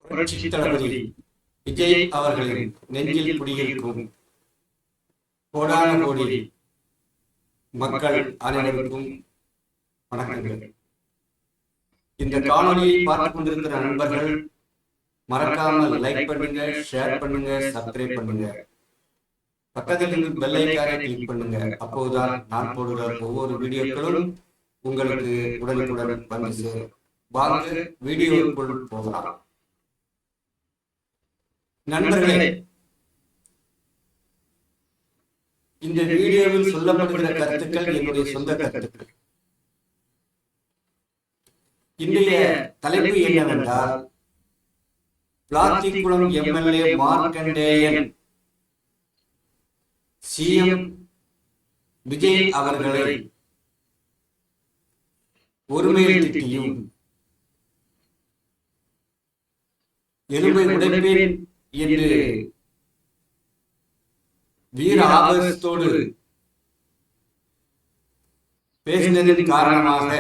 புரட்சி தளபதி விஜய் அவர்களின் நெஞ்சில் குடியிருக்கும் கோடான கோடி மக்கள் அனைவருக்கும் வணக்கங்கள். இந்த காணொலியை பார்த்துக் கொண்டிருக்கிற நண்பர்கள் மறக்காமல் லைக் பண்ணுங்க, ஷேர் பண்ணுங்க, சப்ஸ்கிரைப் பண்ணுங்க. பக்கத்தில் இருந்து பெல் ஐகானை கிளிக் பண்ணுங்க. அப்போதுதான் நான் போடுகிற ஒவ்வொரு வீடியோக்களும் உங்களுக்கு உடனுக்குடன் வந்து சேரும். வாங்க வீடியோக்குள் போகலாம். நண்பர்களே, இந்த வீடியோவில் சொல்லப்படுகிற கருத்துக்கள் என்னுடைய சொந்த கருத்துக்கள். இன்றைய தலைப்பு என்னவென்றால், பிளாத்திக்குளம் எம்எல்ஏ மார்க்கண்டேயன் சிஎம் விஜய் அவர்களை ஒருமையில் திட்டியும் எலும்பை உடைப்பேன் என்று வீர ஆவேசத்தோடு பேசினதின் காரணமாக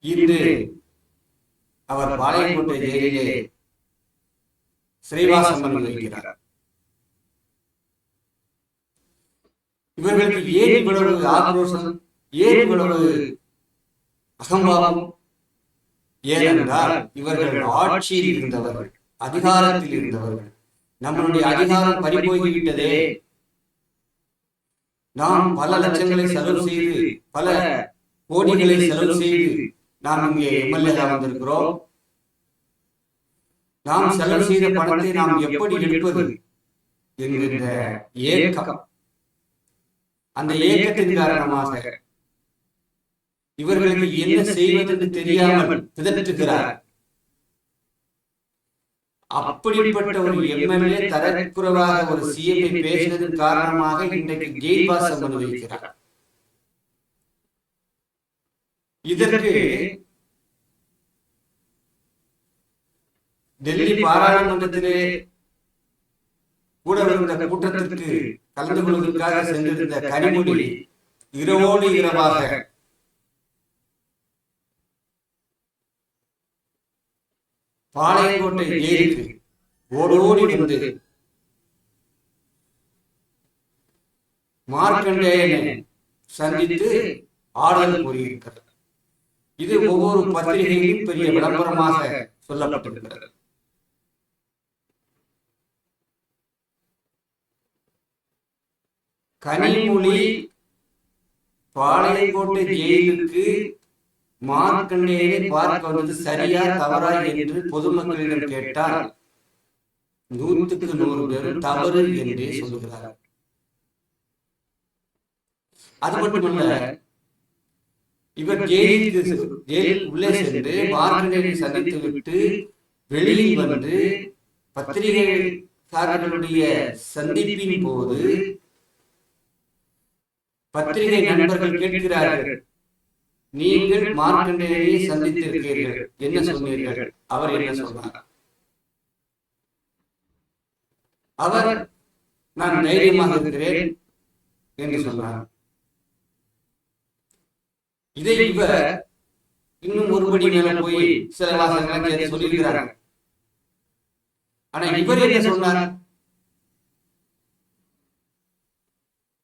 இன்று அவர் பாளையங்கோட்டை ஜெயிலிலே சிறைவாசம் அனுபவிக்கிறார். இவர்களுக்கு ஏன் இவ்வளவு ஆக்ரோஷம், ஏன் இவ்வளவு அகம்பாவம்? ஏனென்றால் இவர்கள் ஆட்சியில் இருந்தவர்கள், அதிகாரத்தில் இருந்தவர்கள். நம்மளுடைய அதிகாரம் பறிபோய்விட்டதே. நாம் பல லட்சங்களை செலவு செய்து, பல கோடிகளை செலவு செய்து நாம் இங்கே எம்எல்ஏ வந்திருக்கிறோம். நாம் செலவு செய்த பணத்தை நாம் எப்படி எடுப்பது என்கின்ற ஏக்கம், அந்த ஏக்கத்தின் காரணமாக இவர்களுக்கு என்ன செய்வது என்று தெரியாமல் பிதற்றுகிறார். அப்படிப்பட்ட ஒரு எம்எல்ஏ தரக்குறைவாக ஒரு சிஎம் பேசினதன் காரணமாக இன்றைக்கு ஜெயில் வாசம் அனுபவிக்கிறார். இதற்கு டெல்லி பாராளுமன்றத்திலே கூட இருந்த கூட்டத்திற்கு கலந்து கொள்வதற்காக சென்றிருந்த கனிமொழி இரவோடு இரவாக பாளையங்கோட்டை ஜெயிலுக்கு ஓடோடி வந்து மார்க்கண்டேயனை சந்தித்து ஆறுதல் கூறியிருக்கிறது. இது ஒவ்வொரு பத்திரிகையிலும் பெரிய விளம்பரமாக சொல்லப்பட்டிருக்கிறது. கனிமொழி பாளையங்கோட்டை ஜெயிலுக்கு மார்க்கண்டேயனை பார்க்க வந்தது சரியா தவறா என்று பொதுமக்களிடம் கேட்டால் 100க்கு 100 பேரும் தவறு என்றே சொல்லுகிறார். அது மட்டுமல்ல, இவர் ஜெயில் உள்ளே சென்று மார்க்கண்டேயனை சந்தித்து விட்டு வெளியில் வந்து பத்திரிகைக்காரர்களுடைய சந்திப்பின் போது பத்திரிகை நண்பர்கள் கேட்கிறார்கள், நீங்கள் மார்க்கண்டேயனை சந்தித்திருக்கிறீர்கள், என்ன சொன்னீர்கள்? அவர் என்ன சொன்னார்? அவர் நான் தைரியமாக இருக்கிறேன் என்று சொன்னார். இதை இவர் இன்னும் ஒருபடி மேல போய் சில வாசகங்களை சொல்லியிருக்கிறார். ஆனா இவர் என்ன சொன்னார்?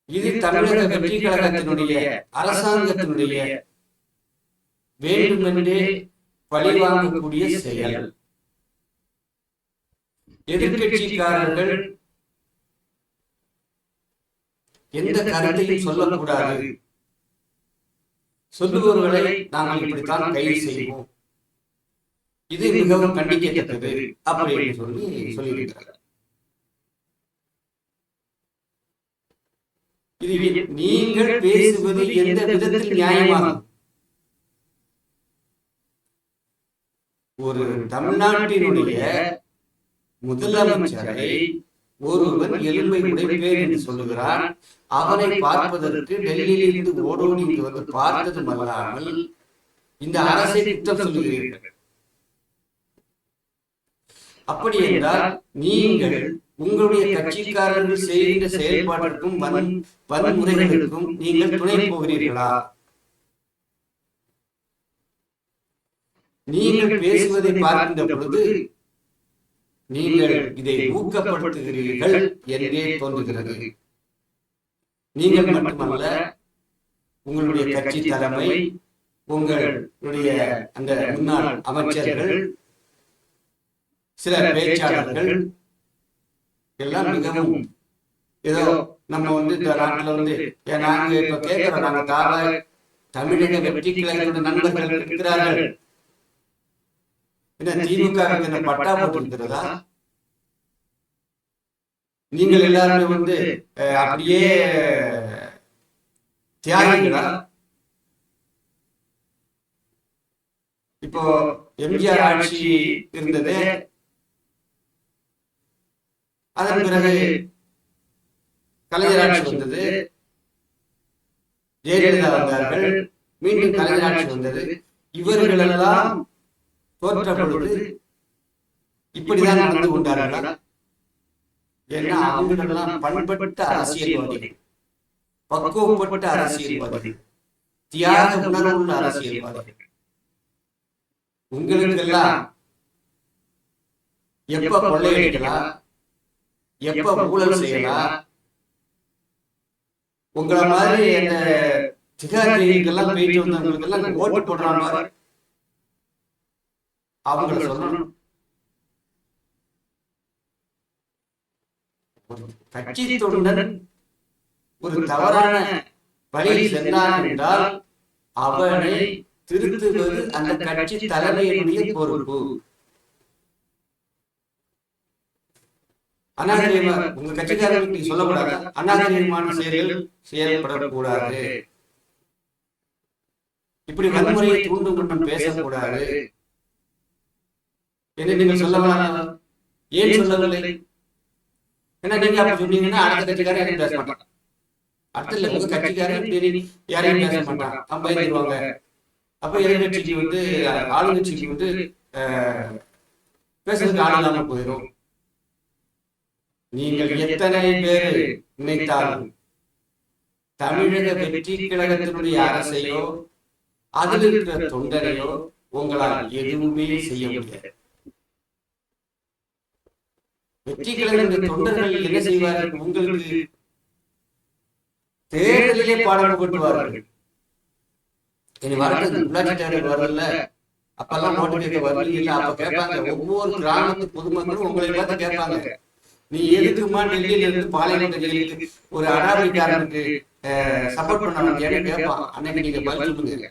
இது தமிழக வெற்றி கழகத்தினுடைய, அரசாங்கத்தினுடைய வேண்டுமென்றே பழிவாங்கக்கூடிய செயல். எதிர்கட்சிக்காரர்கள் எந்த கருத்தையும் சொல்லக்கூடாது, சொல்லுபவர்களை நாங்கள் இப்படித்தான் கைது செய்வோம், இது மிகவும் கண்டிக்கத்தக்கது அப்படின்னு சொல்லியிருக்கிறார். இது நீங்கள் பேசுவது எந்த விதத்தில் நியாயமாகும்? ஒரு தமிழ்நாட்டினுடைய முதலமைச்சரை ஒருவன் எலும்பை உடைப்பேன் என்று சொல்லுகிறான். அவனை பார்ப்பதற்கு டெல்லியில் இருந்து ஓடோடி வந்து பார்த்ததும் அல்லாமல் இந்த அரசை குற்றம் சொல்லுகிறீர்கள். அப்படி என்றால் நீங்கள் உங்களுடைய கட்சிக்காரர்கள் செய்கின்ற செயல்பாட்டிற்கும் வன்முறைகளுக்கும் நீங்கள் துணை போகிறீர்களா? நீங்கள் பேசுவதை பார்க்கின்ற பொழுது நீங்கள் இதை ஊக்கப்படுத்துகிறீர்கள் என்றே தோன்றுகிறது. நீங்கள் மட்டுமல்ல, உங்களுடைய கட்சி தலைமை, உங்களுடைய அந்த முன்னாள் அமைச்சர்கள், சில பேச்சாளர்கள் எல்லாம் மிகவும் ஏதோ நம்ம இந்த நாட்டில் நாங்க இப்ப கேட்கிறோம், நாங்க தமிழக வெற்றி கழகத்தோட நண்பர்கள் இருக்கிறார்கள், என்ன திமுக என்ன பட்டா போட்டிருக்கிறதா? நீங்கள் எல்லாருமே அப்படியே தியாகிகளா? இப்போ எம்ஜிஆர் ஆட்சி இருந்தது, அதன் பிறகு கலைஞர் ஆட்சி வந்தது, ஜெயலலிதா வந்தார்கள், மீண்டும் கலைஞர் ஆட்சி வந்தது. இவர்கள் எல்லாம் தோற்ற பொழுது இப்படிதான் நடந்து கொண்டார்களா? ஏன்னா அவங்களெல்லாம் பண்பட்ட அரசியல்வாதிகள், பக்குவப்பட்ட அரசியல்வாதிகள், தியாக உணர்வுள்ள அரசியல்வாதிகள். உங்களுக்கெல்லாம் எப்ப கொள்ளையடிக்கலாம், எப்ப ஊழல் செய்யலாம், உங்களை மாதிரி அந்த திகாரிகளுக்கெல்லாம் போயிட்டு வந்தவங்களுக்கு எல்லாம் ஓட்டு போடுற மாதிரி அவங்களை சொல்லணும். கட்சி தொண்டன் ஒரு தவறான வழியில் சென்றான் என்றால் அவனை திருத்துவது அந்த கட்சி தலைமையினுடைய பொறுப்பு. அநாகரிகமா உங்க கட்சிக்காரர்களுக்கு நீங்க சொல்லக்கூடாது, அநாகரிகமான செயல்கள் செயல்படக்கூடாது, இப்படி வன்முறையை தூண்டும் கொண்டும் பேசக்கூடாது என்று நீங்கள் சொல்லலாம். ஏன் சொல்லவில்லை? ஏன்னா நீங்க அப்படி சொன்னீங்கன்னா அடுத்த கட்சிக்காரன் யாரையும் பேச மாட்டான். அடுத்த இல்ல, உங்க கட்சிக்காரன் யாரையும் பேச மாட்டான், பயந்துருவாங்க. அப்ப எதிர்கட்சிக்கு ஆளுங்கட்சிக்கு பேசுறதுக்கு ஆள் இல்லாம போயிடும். நீங்கள் எத்தனை பேர் நினைத்தாலும் தமிழக வெற்றி கழகத்தினுடைய அரசையோ அதில் இருக்கிற தொண்டரையோ உங்களால் எதுவுமே செய்ய முடியாது. வெற்றி கழகத்தின் தொண்டர்கள் என்ன செய்வார்கள்? உங்களுக்கு தேர்தலிலே பாடம் புகட்டுவார்கள். இனி வரது உள்ளாட்சி தேர்தல் வரல, அப்பெல்லாம் ஓட்டு கேட்க வரல, அப்ப கேட்பாங்க, ஒவ்வொரு கிராமத்து பொதுமக்களும் உங்களை பார்த்து கேட்பாங்க, நீ எதுக்குமா டெல்லியில இருந்து பாளையங்கோட்டை ஜெயிலுக்கு ஒரு அடாவடிக்காரனுக்கு சப்போர்ட் பண்ண வந்தியான்னு கேட்பான். அன்னைக்கு நீங்க பதில் சொல்லுங்க.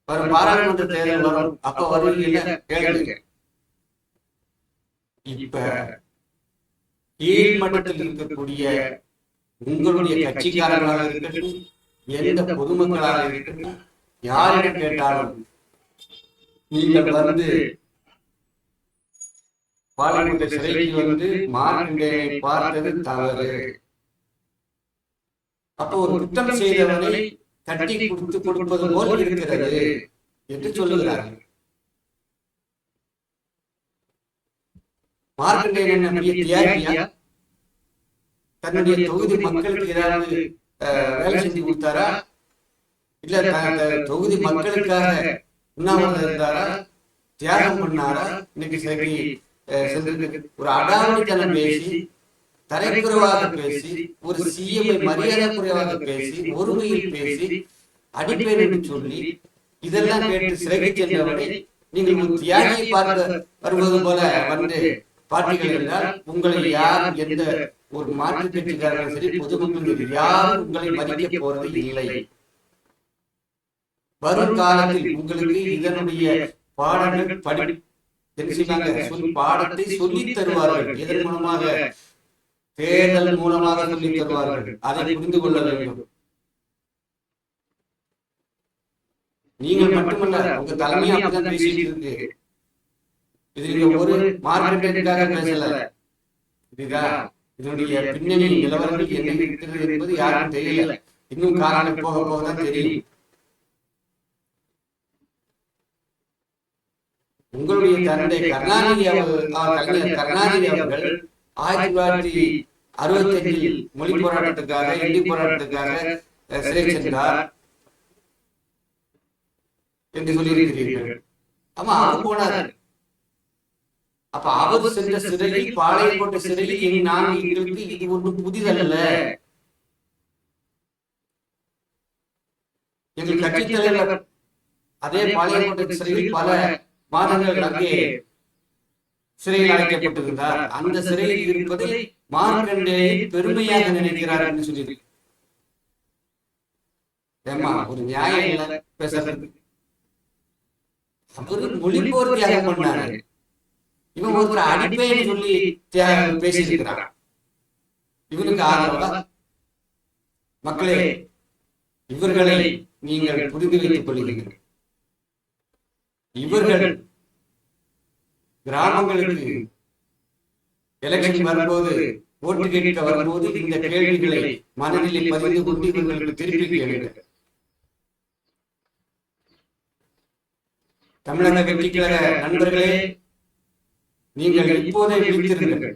வரும் பாராளுமன்ற தேர்தல் வரும், அப்ப வருவீங்க கேளுங்க. இப்ப கீழ்மட்டத்தில் இருக்கக்கூடிய உங்களுடைய கட்சிக்காரர்களாக இருக்கட்டும், எந்த பொதுமக்களாக இருக்கட்டும், யாரிடம் கேட்டாலும் நீங்கள் பாளையங்கோட்டை சிறைக்கு மார்க்கண்டேயனை பார்த்தது தவறு, அப்போ ஒரு குற்றம் செய்தவனை தட்டி கொடுப்பது போல் இருக்கிறது என்று சொல்லுகிறார்கள். மார்க்கண்டேயன் நம்முடைய தியாகியா? தன்னுடைய தொகுதி மக்களுக்கு ஏதாவது வேலை செஞ்சு கொடுத்தாரா? இல்ல தொகுதி மக்களுக்காக உண்ணாவிரதம் இருந்தாரா? தியாகம் பண்ணாரா? இன்னைக்கு சரி ஒரு அடாவடித்தனம் பேசி, தரைக்குறைவாக பேசி, ஒரு சிஎம்ஐ மரியாதை குறைவாக பேசி, ஒருமையில் பேசி, அடிப்பேன் என்று சொல்லி இதெல்லாம் கேட்டு சிறைக்கு சென்றவரை நீங்கள் ஒரு தியாகியை பார்க்க வருவது போல பார்த்தீர்கள் என்றால் உங்களை யார், எந்த ஒரு மாற்று கட்சிக்காரர்கள் சரி, பொதுமக்கள் யாரும் உங்களை மதிக்க போறது இல்லை. வரும் காலத்தில் உங்களுக்கு இதனுடைய பாடங்கள் பாடத்தை சொல்லி தருவார்கள். இதன் மூலமாக, தேர்தல் மூலமாக சொல்லி தருவார்கள். அதை புரிந்து கொள்ள வேண்டும். நீங்கள் மட்டுமல்ல, உங்க தலைமையை அப்படிதான் பேசிட்டு இருக்கு. இது நீங்க ஒரு மார்க்கெட்டுக்காக பேசல. இதுதான் இதனுடைய பின்னணி நிலவரங்கள் என்ன இருக்கிறது என்பது யாருக்கும் தெரியல. இன்னும் காலம் போக போகதான் தெரியும். உங்களுடைய தந்தை கருணாநிதி அவர்கள் 1965 மொழி போராட்டத்துக்காக, இந்தி போராட்டத்துக்காக சிறை சென்றார். என்று சொல்லியிருக்கிறீர்கள். ஆமா, அவர் போனார். அப்ப அவர் சென்ற சிறையில், பாளையங்கோட்டை சிறையில் எங்களுக்கு இது ஒன்றும் புதிதல்ல. எங்கள் கட்சி தலைவர் அதே பாளையங்கோட்டை சிறையில் பல மாதங்கள் அங்கே சிறையில் அடைக்கப்பட்டிருந்தார். அந்த சிறையில் இருப்பதை மார்க்கண்டேயை பெருமையாக நினைக்கிறார் என்று சொல்லி ஒரு நியாயம் இல்லை பேசுறது. அவரு மொழிபோர் தியாகம் பண்ணாரு. இவன் ஒருத்தர் அடிப்பேன்னு சொல்லி பேசியிருக்கிறார். இவனுக்கு ஆதரவா மக்களே, இவர்களை நீங்கள் புரிந்து வைத்துக் கொள்கிறீர்கள். இவர்கள் கிராமங்களுக்கு எலெக்ஷன் வரும்போது, ஓட்டு கேட்க வரும்போது இந்த கேள்விகளை மனதிலே பதிந்து கொண்டு இவர்களுக்கு திருப்பி கேளுங்கள். தமிழக வெற்றிக்கழக நண்பர்களே, நீங்கள் இப்போதே விழித்திருங்கள்.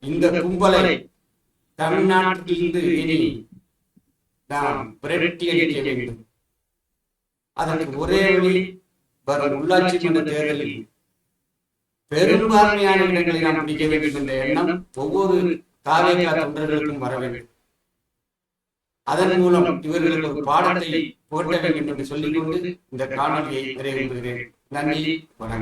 இந்த கும்பலை தமிழ்நாட்டிலிருந்து இனி நாம் விரட்டி அடிக்க வேண்டும். அதற்கு ஒரே வழி, வரும் உள்ளாட்சி மன்ற தேர்தலில் பெரும்பான்மையான இடங்களை நாம் பிடிக்க வேண்டும் என்ற எண்ணம் ஒவ்வொரு தாவேகா தொண்டர்களுக்கும் வர வேண்டும். அதன் மூலம் இவர்களுக்கு ஒரு பாடத்தை புகட்ட வேண்டும் என்று சொல்லிக்கொண்டு இந்த காணொலியை நிறைவேற்றுகிறேன். நன்றி, வணக்கம்.